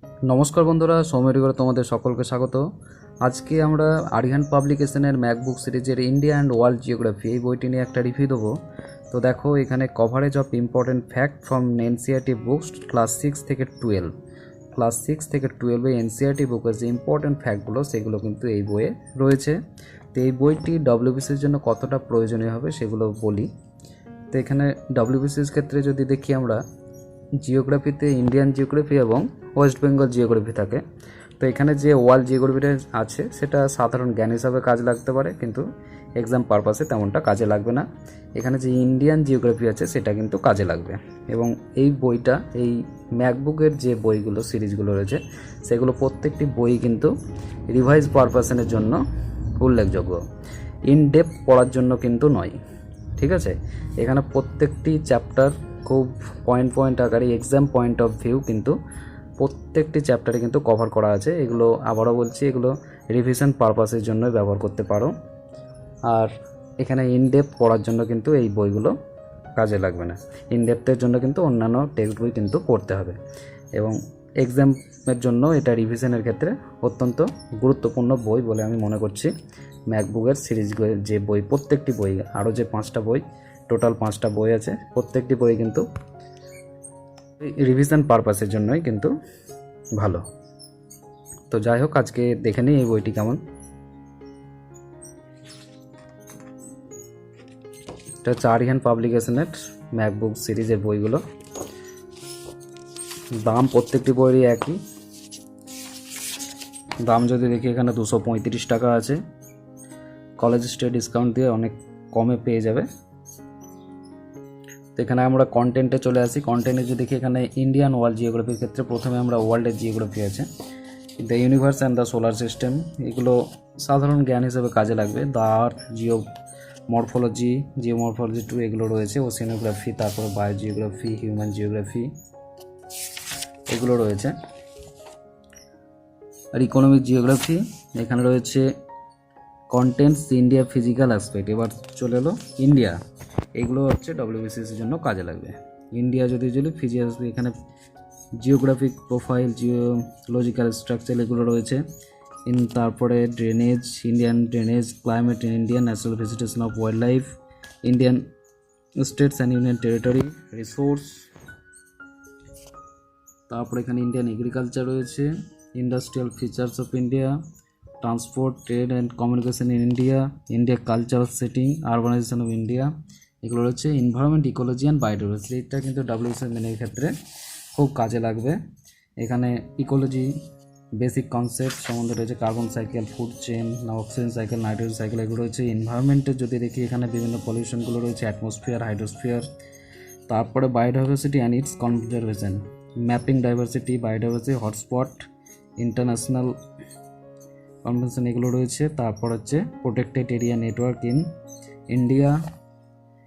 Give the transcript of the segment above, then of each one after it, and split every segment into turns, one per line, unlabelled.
নমস্কার বন্ধুরা, সৌমেরিগড়ে তোমাদের সকলকে স্বাগত। আজকে আমরা আরিহান্ট পাবলিকেশনের ম্যাকবুক সিরিজের ইন্ডিয়া অ্যান্ড ওয়ার্ল্ড জিওগ্রাফি এই বইটি নিয়ে একটা রিভিউ দেবো। তো দেখো, এখানে coverage of important fact from NCERT books class 6 থেকে 12, ক্লাস 6 থেকে 12 এনসিইআরটি বুকের যে ইম্পর্টেন্ট ফ্যাক্টগুলো সেগুলো কিন্তু এই বইয়ে রয়েছে। তো এই বইটি ডব্লিউবিসির জন্য কতটা প্রয়োজনীয় হবে সেগুলো বলি। তো এখানে ডব্লিউবিসির ক্ষেত্রে যদি দেখি আমরা, জিওগ্রাফিতে ইন্ডিয়ান জিওগ্রাফি এবং ওয়েস্ট বেঙ্গল জিওগ্রাফি থাকে। তো এখানে যে ওয়ার্ল্ড জিওগ্রাফিটা আছে সেটা সাধারণ জ্ঞান হিসাবে কাজে লাগতে পারে, কিন্তু এক্সাম পারপাসে তেমনটা কাজে লাগবে না। এখানে যে ইন্ডিয়ান জিওগ্রাফি আছে সেটা কিন্তু কাজে লাগবে। এবং এই বইটা, এই ম্যাকবুকের যে বইগুলো সিরিজগুলো রয়েছে সেগুলো প্রত্যেকটি বই কিন্তু রিভাইজ পারপাসের জন্য উল্লেখযোগ্য, ইন ডেপথ পড়ার জন্য কিন্তু নয়। ঠিক আছে, এখানে প্রত্যেকটি চ্যাপ্টার খুব পয়েন্ট আকারে এক্সাম পয়েন্ট অফ ভিউ কিন্তু প্রত্যেকটি চ্যাপ্টারে কিন্তু কভার করা আছে। এগুলো আবারও বলছি, এগুলো রিভিশন পারপাসের জন্য ব্যবহার করতে পারো। আর এখানে ইনডেপথ পড়ার জন্য কিন্তু এই বইগুলো কাজে লাগবে না। ইনডেপথের জন্য কিন্তু অন্যান্য টেক্সট বই কিন্তু পড়তে হবে। এবং এক্সামের জন্য এটা রিভিশনের ক্ষেত্রে অত্যন্ত গুরুত্বপূর্ণ বই বলে আমি মনে করছি। ম্যাকবুকের সিরিজগুলো যে বই, প্রত্যেকটি বই, আরও যে 5টা বই, টোটাল 5টা বই আছে, প্রত্যেকটি বই কিন্তু রিভিশন পারপাসের জন্যই কিন্তু ভালো। তো যাই হোক, আজকে দেখে নিই এই বইটি কেমন। এটা হচ্ছে আরিহান্ট পাবলিকেশনের ম্যাকবুক সিরিজের বইগুলো। দাম প্রত্যেকটি বইয়েরই একই দাম। যদি দেখি এখানে 235 টাকা আছে, কলেজ স্টে ডিসকাউন্ট দিয়ে অনেক কমে পেয়ে যাবে। তো এখানে আমরা কন্টেন্টে চলে আসি। কন্টেন্টে যদি দেখি, এখানে ইন্ডিয়ান ওয়ার্ল্ড জিওগ্রাফির ক্ষেত্রে প্রথমে আমরা ওয়ার্ল্ডের জিওগ্রাফি আছে, the universe and the solar system, এগুলো সাধারণ জ্ঞান হিসেবে কাজে লাগবে। দ্য আর্থ, জিওমরফোলজি 2 এগুলো রয়েছে। ওশিয়ানোগ্রাফি, তারপরে বায়োজিওগ্রাফি, হিউম্যান জিওগ্রাফি এগুলো রয়েছে। আর ইকোনমিক জিওগ্রাফি এখানে রয়েছে কন্টেন্টস ইন্ডিয়া ফিজিক্যাল অ্যাসপেক্ট। এবার চলে এলো ইন্ডিয়া, এগুলো হচ্ছে ডব্লিউবিসিএসের জন্য কাজে লাগবে। ইন্ডিয়া যদি ফিজিক্যাল, এখানে জিওগ্রাফিক প্রোফাইল, জিওলজিক্যাল স্ট্রাকচার এগুলো রয়েছে। তারপরে drainage, Indian drainage, climate in India, natural vegetation of wild life, Indian states and union territory, resource. তারপরে এখানে ইন্ডিয়ান এগ্রিকালচার রয়েছে, industrial features of India, transport, trade and communication in India, India cultural setting, urbanisation of India এগুলো রয়েছে। Environment, ecology and biodiversity, এটা কিন্তু WBCS মেনের ক্ষেত্রে খুব কাজে লাগবে। এখানে ইকোলজি বেসিক কনসেপ্ট সম্বন্ধে রয়েছে, carbon cycle, food chain, oxygen cycle, nitrogen cycle এগুলো রয়েছে। এনভায়রনমেন্টের যদি দেখি, এখানে বিভিন্ন পলিউশনগুলো রয়েছে, অ্যাটমসফিয়ার, হাইড্রোস্ফিয়ার। তারপরে biodiversity and it's conservation, mapping diversity, biodiversity hotspot, international convention এগুলো রয়েছে। তারপর হচ্ছে protected area network in India.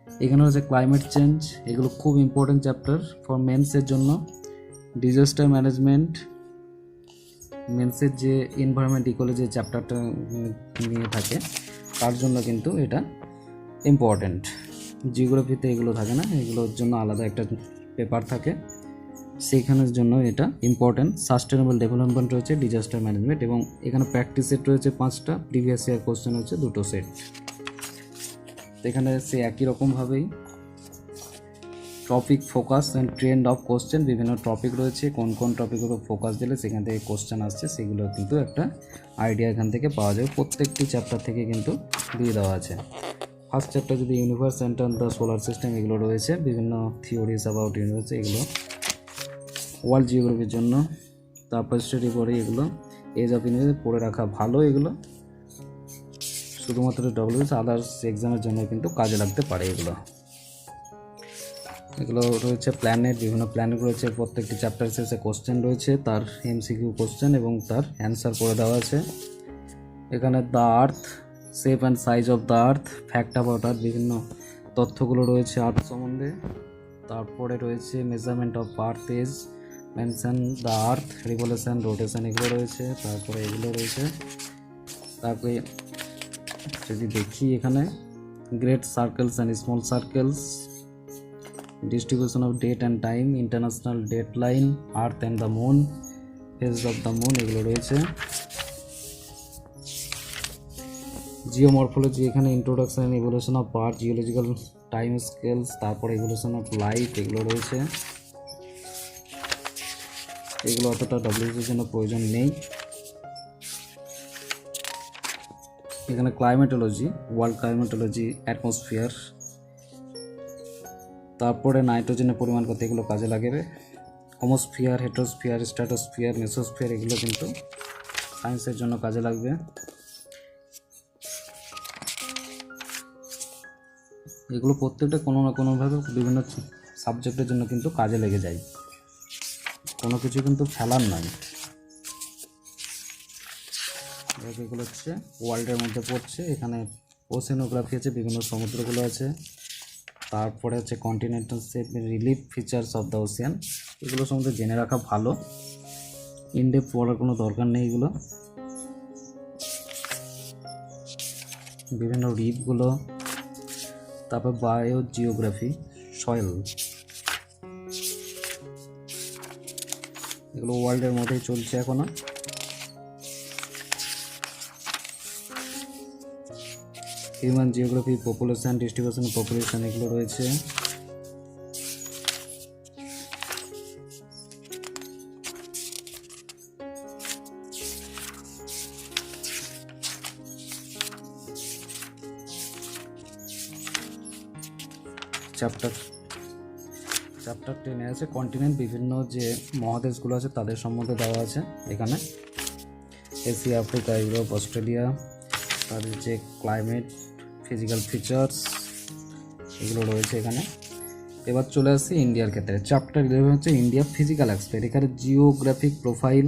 এখানে হচ্ছে ক্লাইমেট চেঞ্জ, এগুলো খুব ইম্পর্টেন্ট চ্যাপ্টার ফর মেন্সের জন্য। ডিজাস্টার ম্যানেজমেন্ট, মেন্সের যে এনভায়রনমেন্ট ইকোলজি চ্যাপ্টারটা নিয়ে থাকে তার জন্য কিন্তু এটা ইম্পর্টেন্ট। জিওগ্রাফিতে এগুলো থাকে না, এগুলোর জন্য আলাদা একটা পেপার থাকে, সেইখানের জন্য এটা ইম্পর্টেন্ট। সাস্টেনেবল ডেভেলপমেন্ট রয়েছে, ডিজাস্টার ম্যানেজমেন্ট, এবং এখানে প্র্যাকটিস সেট রয়েছে 5টা, প্রিভিয়াস ইয়ার কোশ্চেন হচ্ছে 2টো সেট। এখানে সে একই রকমভাবেই topic, focus and trend of question, বিভিন্ন টপিক রয়েছে, কোন কোন টপিকের উপর ফোকাস দিলে সেখান থেকে কোশ্চেন আসছে সেগুলো কিন্তু একটা আইডিয়া এখান থেকে পাওয়া যাবে। প্রত্যেকটি চ্যাপ্টার থেকে কিন্তু দিয়ে দেওয়া আছে। ফার্স্ট চ্যাপ্টার যদি universe and the solar system এগুলো রয়েছে, বিভিন্ন থিওরিজ অ্যাবাউট ইউনিভার্স এগুলো ওয়ার্ল্ড জিওগ্রাফির জন্য। তারপর স্টাডি পরে এগুলো এজ অফ ইউনিভার্স পড়ে রাখা ভালো, এগুলো শুধুমাত্র ডব্লিউবিসি, আদার্স এক্সামের জন্য কিন্তু কাজে লাগতে পারে। এগুলো রয়েছে প্ল্যানেট, বিভিন্ন প্ল্যানেট রয়েছে, প্রত্যেকটি চ্যাপ্টার শেষে কোশ্চেন রয়েছে, তার এমসিকিউ কোশ্চেন এবং তার অ্যান্সার করে দেওয়া আছে। এখানে the earth, shape and size of the earth, fact about earth, বিভিন্ন তথ্যগুলো রয়েছে আর্থ সম্বন্ধে। তারপরে রয়েছে measurement of earth age, mention the earth, revolution, rotation এগুলো রয়েছে। তারপরে এগুলো রয়েছে। তারপরে যদি দেখি, এখানে great circles and small circles, distribution of date and time, international dateline, earth and the moon, phase of the moon এগুলো রয়েছে। জিওমরফোলজি, এখানে introduction and evolution of part, geological time scales, তারপরে ইভলিউশন অফ লাইফ এগুলো রয়েছে। এগুলো অতটা ডব্লিউএসের জন্য প্রয়োজন নেই। এখানে ক্লাইমেটোলজি, ওয়ার্ল্ড ক্লাইমেটোলজি, অ্যাটমসফিয়ার, তারপরে নাইট্রোজেনের পরিমাণ কত এগুলো কাজে লাগবে। হোমোস্ফিয়ার, হেট্রোস্ফিয়ার, স্ট্র্যাটোস্ফিয়ার, মেসোস্ফিয়ার এগুলো কিন্তু সায়েন্সের জন্য কাজে লাগবে। এগুলো প্রত্যেকটা কোনো না কোনোভাবে বিভিন্ন সাবজেক্টের জন্য কিন্তু কাজে লেগে যায়, কোনো কিছু কিন্তু ফেলার নয়। এগুলো হচ্ছে ওয়ার্ল্ডের মধ্যে পড়ছে। এখানে ওশেনোগ্রাফি আছে, বিভিন্ন সমুদ্রগুলো আছে। তারপরে হচ্ছে continental shape, relief features of the Ocean, এগুলো সম্বন্ধে জেনে রাখা ভালো, ইনডেপ পড়ার কোনো দরকার নেই এগুলো। বিভিন্ন রিফগুলো, তারপর বায়োজিওগ্রাফি, সয়েল, এগুলো ওয়ার্ল্ডের মধ্যেই চলছে এখনো। Human geography, population, distribution of population এগুলো রয়েছে। চ্যাপ্টার 10 আছে কন্টিনেন্ট, বিভিন্ন যে মহাদেশগুলো আছে তাদের সম্বন্ধে দেওয়া আছে এখানে। এশিয়া, আফ্রিকা, ইউরোপ, অস্ট্রেলিয়া, তাদের যে ক্লাইমেট, ফিজিক্যাল ফিচার্স এগুলো রয়েছে এখানে। এবার চলে আসছি ইন্ডিয়ার ক্ষেত্রে। চ্যাপ্টার 11 হচ্ছে ইন্ডিয়া ফিজিক্যাল অ্যাসপেক্ট। এখানে জিওগ্রাফিক প্রোফাইল,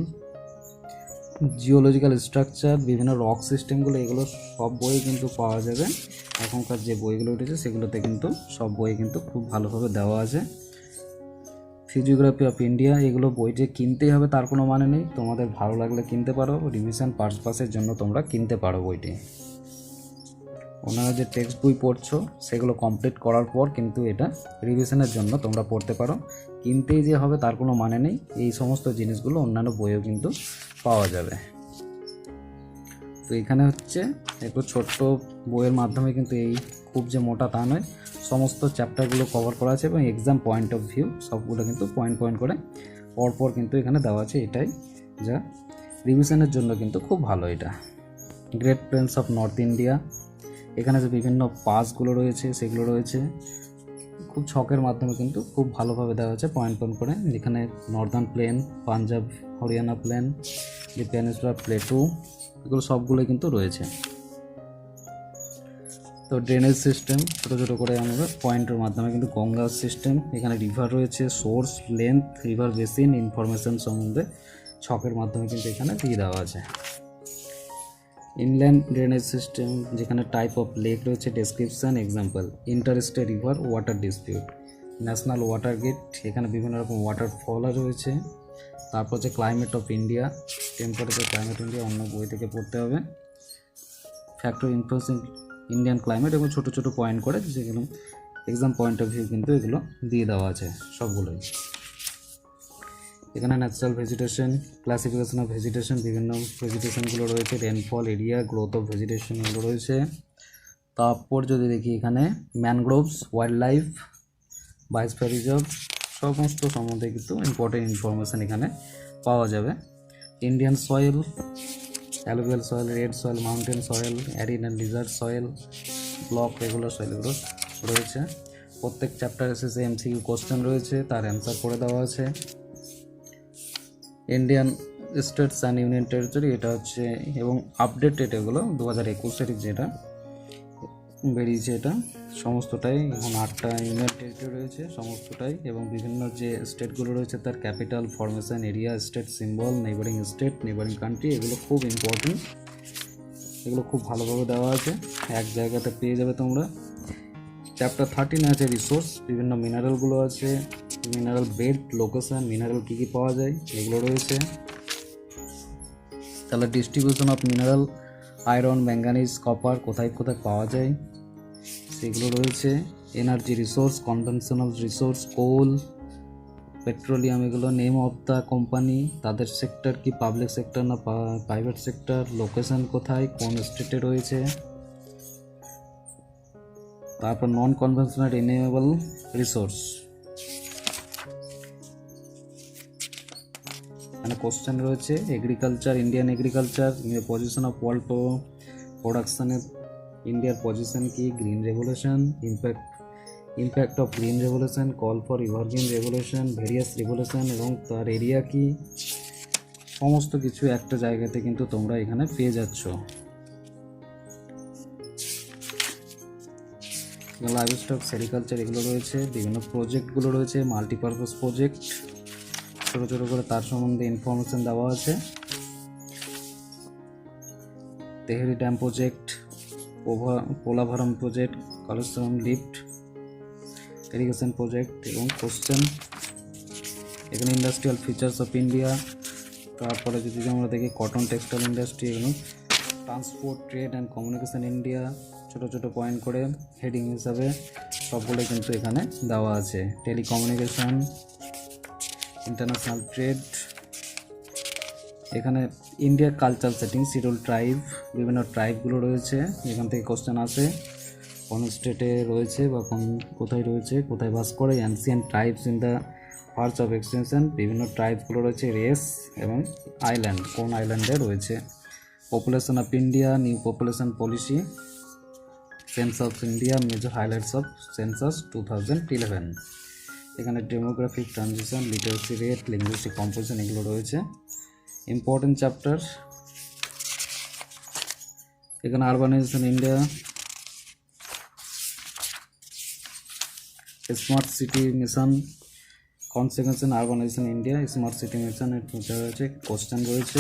জিওলজিক্যাল স্ট্রাকচার, বিভিন্ন রক সিস্টেমগুলো, এগুলো সব বই কিন্তু পাওয়া যাবে। এখনকার যে বইগুলো উঠেছে সেগুলোতে কিন্তু সব বই কিন্তু খুব ভালোভাবে দেওয়া আছে। ফিজিওগ্রাফি অফ ইন্ডিয়া, এগুলো বই যে কিনতেই হবে তার কোনো মানে নেই, তোমাদের ভালো লাগলে কিনতে পারো, রিভিশন পারপাসের জন্য তোমরা কিনতে পারো বইটি। ওনারা যে টেক্সট বই পড়ছো সেগুলো কমপ্লিট করার পর কিন্তু এটা রিভিশনের জন্য তোমরা পড়তে পারো, কিনতেই যে হবে তার কোনো মানে নেই। এই সমস্ত জিনিসগুলো অন্যান্য বইও কিন্তু পাওয়া যাবে। তো এখানে হচ্ছে একটু ছোট্ট বইয়ের মাধ্যমে কিন্তু এই খুব যে মোটা তা নয়, সমস্ত চ্যাপ্টারগুলো কভার করা আছে এবং এক্সাম পয়েন্ট অফ ভিউ সবগুলো কিন্তু পয়েন্ট পয়েন্ট করে পরপর কিন্তু এখানে দেওয়া আছে। এটাই যা রিভিশনের জন্য কিন্তু খুব ভালো। এটা great planes of north India, এখানে যে বিভিন্ন পাসগুলো রয়েছে সেগুলো রয়েছে, খুব ছকের মাধ্যমে কিন্তু খুব ভালোভাবে দেওয়া আছে পয়েন্ট পয়েন্ট করে। এখানে northern plain, Punjab Haryana plain, যে পেনিনসুলার প্লেটু, এগুলো সবগুলোই কিন্তু রয়েছে। তো ড্রেনেজ সিস্টেম ছোটো ছোটো করে আমরা পয়েন্টের মাধ্যমে কিন্তু গঙ্গা সিস্টেম, এখানে রিভার রয়েছে, source, length, river basin information সম্বন্ধে ছকের মাধ্যমে কিন্তু এখানে দিয়ে দেওয়া আছে। ইনল্যান্ড ড্রেনেজ সিস্টেম, যেখানে টাইপ অফ লেক রয়েছে, description, example, interstate river water dispute, national water gate, এখানে বিভিন্ন রকম ওয়াটারফল রয়েছে। তারপর হচ্ছে climate of India, temperature climate India অন্য বই থেকে পড়তে হবে। ফ্যাক্টর ইনফ্লুয়েন্সিং ইন্ডিয়ান ক্লাইমেট, এবং ছোটো ছোটো পয়েন্ট করে যেগুলো এক্সাম পয়েন্ট অফ ভিউ কিন্তু এগুলো দিয়ে দেওয়া আছে সবগুলোই। এখানে natural vegetation, classification of vegetation, বিভিন্ন ভেজিটেশনগুলো রয়েছে, rainfall, area, growth of vegetation এগুলো রয়েছে। তারপর যদি দেখি এখানে mangroves, wild life, biosphere reserve, সমস্ত সম্বন্ধে কিন্তু ইম্পর্টেন্ট ইনফরমেশান এখানে পাওয়া যাবে। Indian soil, alluvial soil, red soil, mountain soil, arid and desert soil, block, regular soil এগুলো রয়েছে। প্রত্যেক চ্যাপ্টারে শেষে এমসিকিউ কোশ্চেন রয়েছে, তার অ্যান্সার করে দেওয়া আছে। Indian states and union territory, এটা হচ্ছে এবং আপডেটেড এগুলো 2021-এর যেটা বেরিয়েছে, এটা সমস্তটাই এখন 8টা ইউনিয়ন টেরিটরি রয়েছে সমস্তটাই, এবং বিভিন্ন যে স্টেটগুলো রয়েছে তার capital, formation, area, state symbol, neighbouring state, neighbouring country, এগুলো খুব ইম্পর্টেন্ট, এগুলো খুব ভালোভাবে দেওয়া আছে, এক জায়গাতে পেয়ে যাবে তোমরা। চ্যাপ্টার 13 আছে রিসোর্স, বিভিন্ন মিনারেলগুলো আছে, মিনারেল বেড, লোকেশন, মিনারেল কী কী পাওয়া যায় এগুলো রয়েছে। তাহলে distribution of mineral, iron, manganese, copper কোথায় কোথায় পাওয়া যায় সেগুলো রয়েছে। Energy resource, conventional resource, coal, petroleum, এগুলো নেম অফ দ্য কোম্পানি, তাদের সেক্টর কি পাবলিক সেক্টর না প্রাইভেট সেক্টর, লোকেশন কোথায়, কোন স্টেটে রয়েছে। তারপর নন কনভেনশনাল রিনিউয়েবল রিসোর্স, মানে কোশ্চেন রয়েছে agriculture, Indian agriculture, position of world প্রোডাকশনের ইন্ডিয়ার পজিশন কি, green revolution, impact of green revolution, call for ইভারগ্রিন revolution, various revolution এবং তার এরিয়া কি, সমস্ত কিছু একটা জায়গাতে কিন্তু তোমরা এখানে পেয়ে যাচ্ছ। লাইভ স্টক, সেরিকালচার এগুলো রয়েছে, বিভিন্ন প্রজেক্টগুলো রয়েছে, মাল্টিপারপাস প্রজেক্ট, ছোটো ছোটো করে তার সম্বন্ধে ইনফরমেশন দেওয়া আছে। Tehri dam project, Polavaram project, Kaleshwaram lift irrigation project এবং কোশ্চেন। এখানে ইন্ডাস্ট্রিয়াল ফিচার্স অফ ইন্ডিয়া, তারপরে যদি আমরা দেখি কটন টেক্সটাইল ইন্ডাস্ট্রি, এগুলো transport, trade and communication India, ছোটো ছোটো পয়েন্ট করে হেডিং হিসাবে সবগুলো কিন্তু এখানে দেওয়া আছে। টেলিকমিউনিকেশন, ইন্টারন্যাশনাল ট্রেড, এখানে ইন্ডিয়ার কালচার সেটিং, শিডিউল ট্রাইব, বিভিন্ন ট্রাইবগুলো রয়েছে, এখান থেকে কোশ্চেন আসে, কোন স্টেটে রয়েছে বা কোথায় রয়েছে, কোথায় বাস করে, ancient tribes in the parts of extension, বিভিন্ন ট্রাইবগুলো রয়েছে, রেস এবং আইল্যান্ড, কোন আইল্যান্ডে রয়েছে। Population of India, new population policy, census of India, major highlights of census 2011, এখানে demographic transition, literacy rate, linguistic composition এগুলো রয়েছে। ইম্পর্টেন্ট চ্যাপ্টার, এখানে urbanisation India, smart city mission, consequence urbanisation India, smart city mission এর feature রয়েছে, question রয়েছে।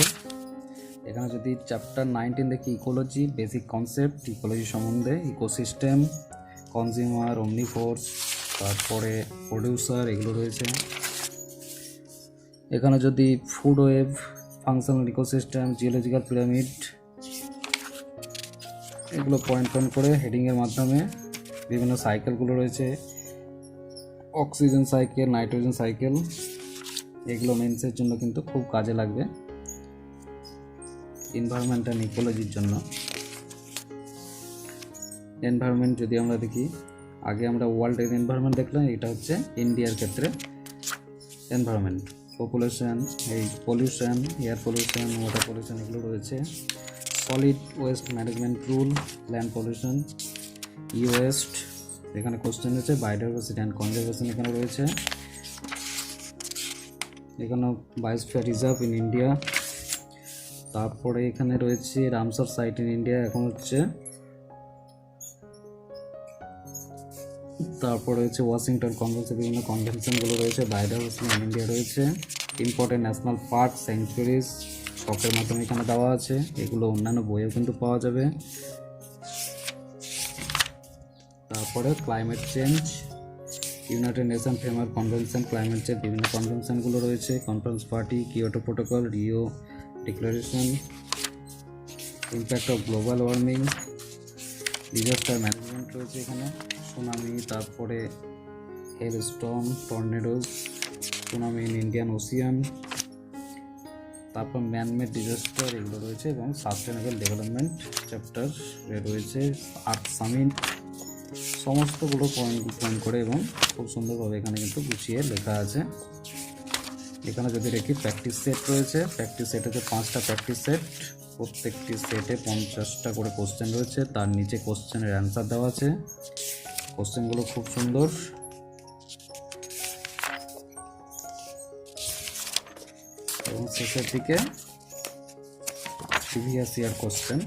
এখানে যদি chapter 19 দেখি, ইকোলজি, বেসিক কনসেপ্ট ইকোলজি সম্বন্ধে, ইকোসিস্টেম, কনজিউমার, অমনিফোর্স, তারপরে প্রডিউসার এগুলো রয়েছে। এখানে যদি food web, functional ecosystem, geological pyramid, এগুলো পয়েন্ট করে হেডিংয়ের মাধ্যমে বিভিন্ন সাইকেলগুলো রয়েছে, অক্সিজেন সাইকেল, নাইট্রোজেন সাইকেল, এগুলো মেন্সের জন্য কিন্তু খুব কাজে লাগবে, এনভায়রনমেন্ট অ্যান্ড ইকোলজির জন্য। এনভায়রনমেন্ট যদি আমরা দেখি, আগে আমরা ওয়ার্ল্ডের এনভায়রনমেন্ট দেখলাম, এটা হচ্ছে ইন্ডিয়ার ক্ষেত্রে এনভায়রনমেন্ট। পপুলেশন, এই pollution, air pollution, water pollution এগুলো রয়েছে। Solid waste management rule, land pollution, e waste, এখানে কোশ্চেন রয়েছে। বায়োডাইভার্সিটি অ্যান্ড কনজারভেশন এখানে রয়েছে। এখানে বায়োস্ফিয়ার রিজার্ভ ইন ইন্ডিয়া, তারপরে এখানে রয়েছে রামসার সাইট ইন ইন্ডিয়া, এখন হচ্ছে, তারপর রয়েছে ওয়াশিংটন কনভেনশন, বিভিন্ন কনভেনশনগুলো রয়েছে। বায়োডাইভার্সিটি ইন ইন্ডিয়া রয়েছে। ইম্পর্টেন্ট ন্যাশনাল পার্ক, স্যাংচুয়ারিজ শখের মাধ্যমে এখানে দেওয়া আছে, এগুলো অন্যান্য বইয়েও কিন্তু পাওয়া যাবে। তারপরে climate change, United Nation framework convention, climate change বিভিন্ন কনভেনশনগুলো রয়েছে। Conference party, Kyoto protocol, Rio declaration, impact of global warming, disaster management রয়েছে এখানে, সুনামি, তারপরে hail storm, tornadoes, tsunami in Indian Ocean, তারপর ম্যানমেড ডিজাস্টার এগুলো রয়েছে, এবং সাস্টেনেবল ডেভেলপমেন্ট চ্যাপ্টার রয়েছে। আর্থ সামিট, সমস্তগুলো পয়েন্ট করে এবং খুব সুন্দরভাবে এখানে কিন্তু গুছিয়ে লেখা আছে। এখানে যদি দেখি প্র্যাকটিস সেট রয়েছে, প্র্যাকটিস সেট হচ্ছে 5টা প্র্যাকটিস সেট, প্রত্যেকটি সেটে 50টা করে কোশ্চেন রয়েছে, তার নিচে কোশ্চেনের অ্যান্সার দেওয়া আছে। কোশ্চেনগুলো খুব সুন্দর, এবং শেষের দিকে previous year question.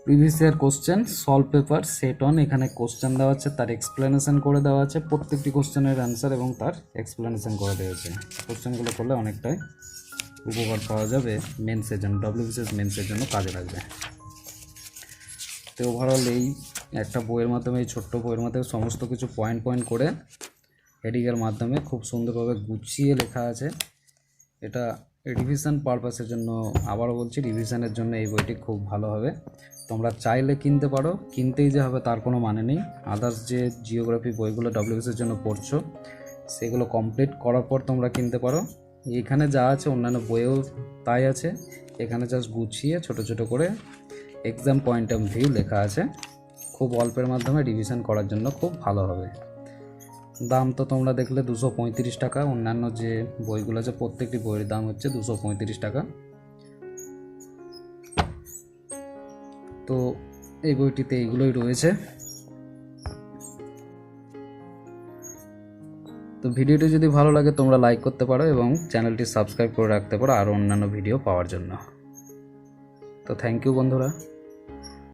Previous year question solve paper set on, এখানে কোশ্চেন দেওয়া আছে, তার এক্সপ্লেনেশন করে দেওয়া আছে, প্রত্যেকটি কোশ্চেনের অ্যান্সার এবং তার এক্সপ্লেনেশন করে দেওয়া আছে। কোশ্চেনগুলো করলে অনেকটাই উপকার পাওয়া যাবে মেন্সের জন্য, ডব্লিউবিসিএস মেন্সের জন্য কাজে লাগবে। তো ওভারঅল এই একটা বইয়ের মাধ্যমে, এই ছোট্ট বইয়ের মাধ্যমে সমস্ত কিছু পয়েন্ট করে হেডিংয়ের মাধ্যমে খুব সুন্দরভাবে গুছিয়ে লেখা আছে। এটা রিভিশন পারপাসের জন্য, আবারও বলছি রিভিশনের জন্য এই বইটি খুব ভালো হবে। তোমরা চাইলে কিনতে পারো, কিনতেই যে হবে তার কোনো মানে নেই। আদার্স যে জিওগ্রাফি বইগুলো ডব্লিউবিএসের জন্য পড়ছো সেগুলো কমপ্লিট করার পর তোমরা কিনতে পারো। এখানে যা আছে অন্যান্য বইয়েও তাই আছে, এখানে জাস্ট গুছিয়ে ছোট ছোট করে এক্সাম পয়েন্ট অফ ভিউ লেখা আছে। খুব অল্পের মাধ্যমে রিভিশন করার জন্য খুব ভালো হবে। দাম তো তোমরা দেখলে 235 টাকা। অন্যান্য যে বইগুলো আছে প্রত্যেকটি বইয়ের দাম হচ্ছে 235 টাকা। তো এই বইটিতে এইগুলোই রয়েছে। তো ভিডিওটি যদি ভালো লাগে তোমরা লাইক করতে পারো এবং চ্যানেলটি সাবস্ক্রাইব করে রাখতে পারো আরও অন্যান্য ভিডিও পাওয়ার জন্য। তো থ্যাংক ইউ বন্ধুরা।